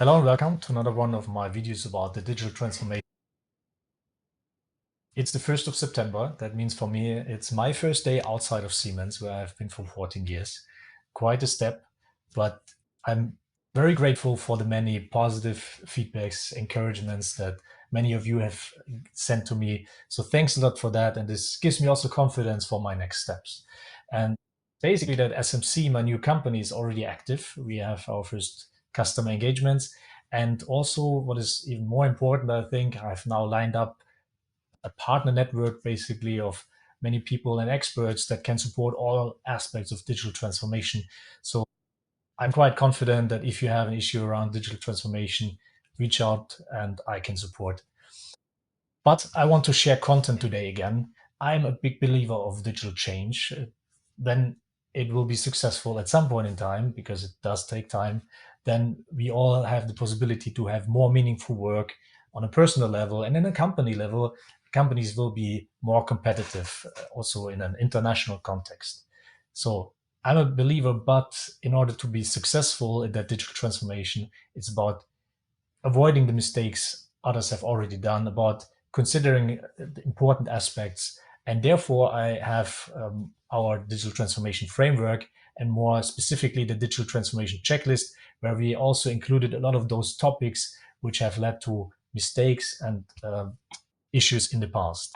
Hello and welcome to another one of my videos about the digital transformation. It's the 1st of September. That means for me, it's my first day outside of Siemens, where I've been for 14 years. Quite a step, but I'm very grateful for the many positive feedbacks, encouragements that many of you have sent to me. So thanks a lot for that. And this gives me also confidence for my next steps. And basically that SMC, my new company, is already active. We have our first customer engagements. And also what is even more important, I think, I've now lined up a partner network basically of many people and experts that can support all aspects of digital transformation. So I'm quite confident that if you have an issue around digital transformation, reach out and I can support. But I want to share content today again. I'm a big believer of digital change. Then it will be successful at some point in time, because it does take time. Then we all have the possibility to have more meaningful work on a personal level, and in a company level, companies will be more competitive, also in an international context. So I'm a believer, but in order to be successful in that digital transformation, it's about avoiding the mistakes others have already done, about considering the important aspects. And therefore, I have our digital transformation framework, and more specifically, the digital transformation checklist, where we also included a lot of those topics which have led to mistakes and issues in the past.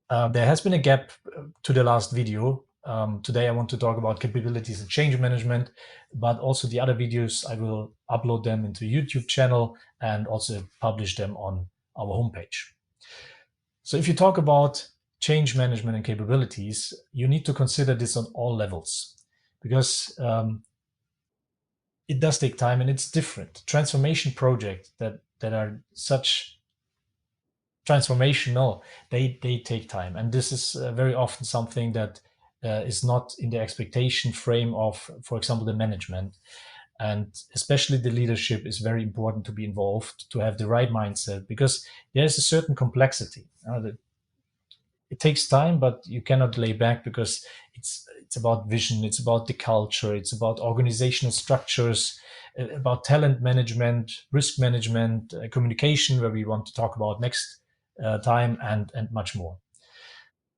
There has been a gap to the last video. Today I want to talk about capabilities and change management, but also the other videos, I will upload them into a YouTube channel and also publish them on our homepage. So if you talk about change management and capabilities, you need to consider this on all levels, because it does take time and it's different. Transformation projects that are such transformational, they take time. And this is very often something that is not in the expectation frame of, for example, the management. And especially the leadership is very important to be involved, to have the right mindset, because there's a certain complexity. It takes time, but you cannot lay back, because it's about vision, it's about the culture, it's about organizational structures, about talent management, risk management, communication, where we want to talk about next time, and much more.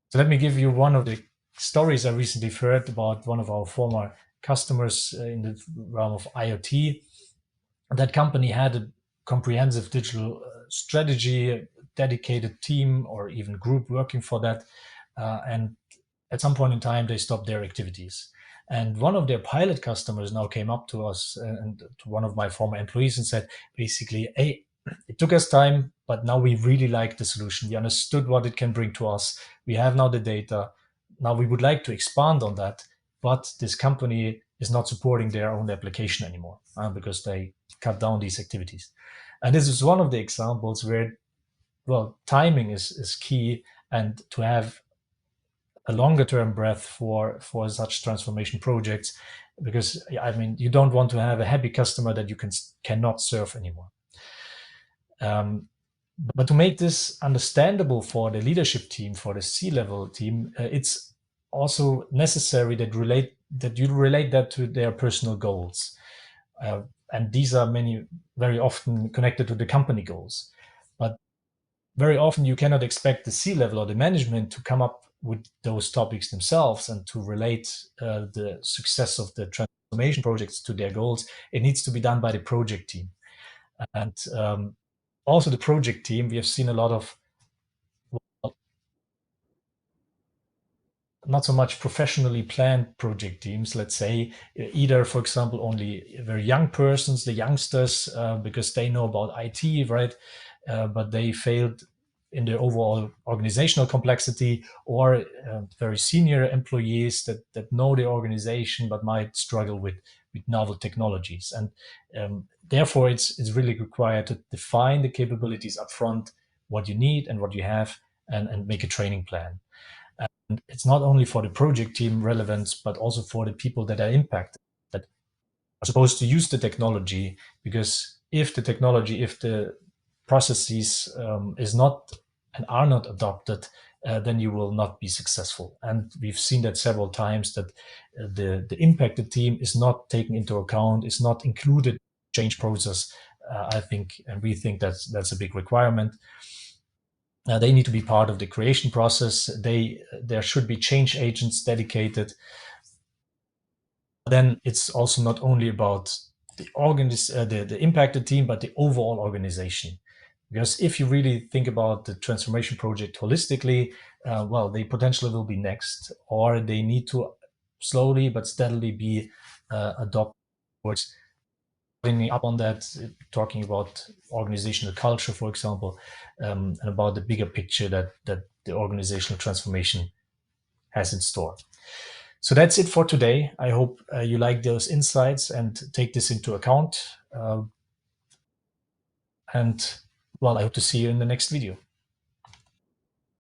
So let me give you one of the stories I recently heard about one of our former customers in the realm of IoT. That company had a comprehensive digital strategy, dedicated team or even group working for that. And at some point in time, they stopped their activities. And one of their pilot customers now came up to us and to one of my former employees and said, basically, hey, it took us time, but now we really like the solution. We understood what it can bring to us. We have now the data. Now we would like to expand on that, but this company is not supporting their own application anymore because they cut down these activities. And this is one of the examples where, well, timing is key, and to have a longer term breath for such transformation projects, because I mean, you don't want to have a happy customer that you cannot serve anymore. But to make this understandable for the leadership team, for the C-level team, it's also necessary that you relate that to their personal goals. And these are very often connected to the company goals. But very often you cannot expect the C-level or the management to come up with those topics themselves and to relate the success of the transformation projects to their goals. It needs to be done by the project team. And also the project team, we have seen a lot of, well, not so much professionally planned project teams, let's say, either, for example, only very young persons, the youngsters, because they know about IT, right? But they failed in the overall organizational complexity, or very senior employees that know the organization but might struggle with novel technologies. And therefore, it's really required to define the capabilities up front, what you need and what you have, and make a training plan. And it's not only for the project team relevance, but also for the people that are impacted, that are supposed to use the technology. Because if the processes is not and are not adopted, then you will not be successful. And we've seen that several times, that the impacted team is not taken into account, is not included change process. I think, and we think that's a big requirement. They need to be part of the creation process. There should be change agents dedicated. Then it's also not only about the impacted team, but the overall organization. Because if you really think about the transformation project holistically, well, they potentially will be next, or they need to slowly but steadily be adopted towards following up on that, talking about organizational culture, for example, and about the bigger picture that the organizational transformation has in store. So that's it for today. I hope you like those insights and take this into account. And well, I hope to see you in the next video.